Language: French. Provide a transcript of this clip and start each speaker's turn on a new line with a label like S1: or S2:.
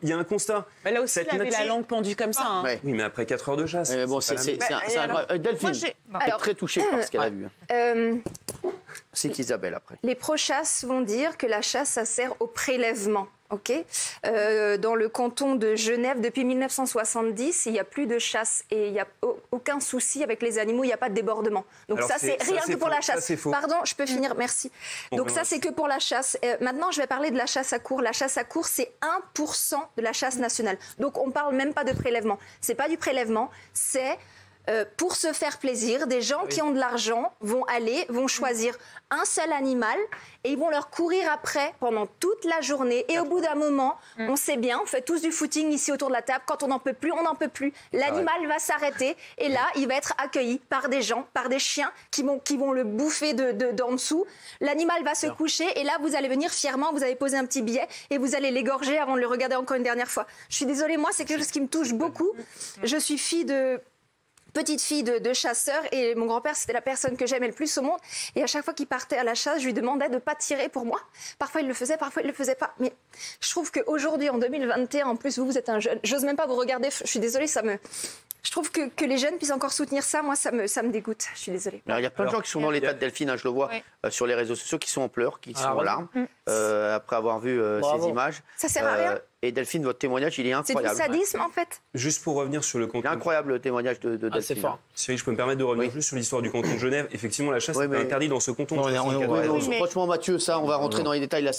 S1: Il y a un constat.
S2: Mais là aussi, il avait la langue pendue comme ça. Hein.
S1: Oui, mais après 4 heures de chasse.
S3: Bon, c'est Delphine est très touchée par ce qu'elle a vu. C'est qu'Isabelle, après.
S4: Les pro-chasses vont dire que la chasse, ça sert au prélèvement. Okay. Dans le canton de Genève, depuis 1970, il n'y a plus de chasse et il n'y a aucun souci avec les animaux, il n'y a pas de débordement. Donc alors ça, c'est rien que pour la chasse. Pardon, je peux finir, merci. Donc ça, c'est que pour la chasse. Maintenant, je vais parler de la chasse à courre. La chasse à courre, c'est 1% de la chasse nationale. Donc on ne parle même pas de prélèvement. Ce n'est pas du prélèvement, c'est... pour se faire plaisir, des gens qui ont de l'argent vont choisir un seul animal et ils vont leur courir après pendant toute la journée. Et au bout d'un moment, on sait bien, on fait tous du footing ici autour de la table, quand on n'en peut plus, on n'en peut plus. L'animal va s'arrêter et là, il va être accueilli par des gens, par des chiens qui vont le bouffer d'en dessous. L'animal va se coucher et là, vous allez venir fièrement, vous allez poser un petit billet et vous allez l'égorger avant de le regarder encore une dernière fois. Je suis désolée, moi, c'est quelque chose qui me touche beaucoup. Je suis petite fille de chasseur et mon grand-père, c'était la personne que j'aimais le plus au monde. Et à chaque fois qu'il partait à la chasse, je lui demandais de ne pas tirer pour moi. Parfois, il le faisait, parfois, il ne le faisait pas. Mais je trouve qu'aujourd'hui, en 2021, en plus, vous êtes un jeune. J'ose même pas vous regarder. Je suis désolée, je trouve que les jeunes puissent encore soutenir ça, moi, ça me dégoûte. Je suis désolée.
S3: Alors, il y a plein de gens qui sont dans l'état de Delphine, je le vois sur les réseaux sociaux, qui sont en pleurs, qui sont en larmes, après avoir vu ces images.
S4: Ça sert à rien.
S3: Et Delphine, votre témoignage, il est incroyable.
S4: C'est du sadisme, en fait.
S1: Juste pour revenir sur le canton...
S3: Il est incroyable, le témoignage de Delphine.
S1: C'est fort. Si je peux me permettre de revenir juste sur l'histoire du canton de Genève. Effectivement, la chasse est interdite dans ce canton.
S3: Franchement, Mathieu, ça, on va rentrer dans les détails. Là,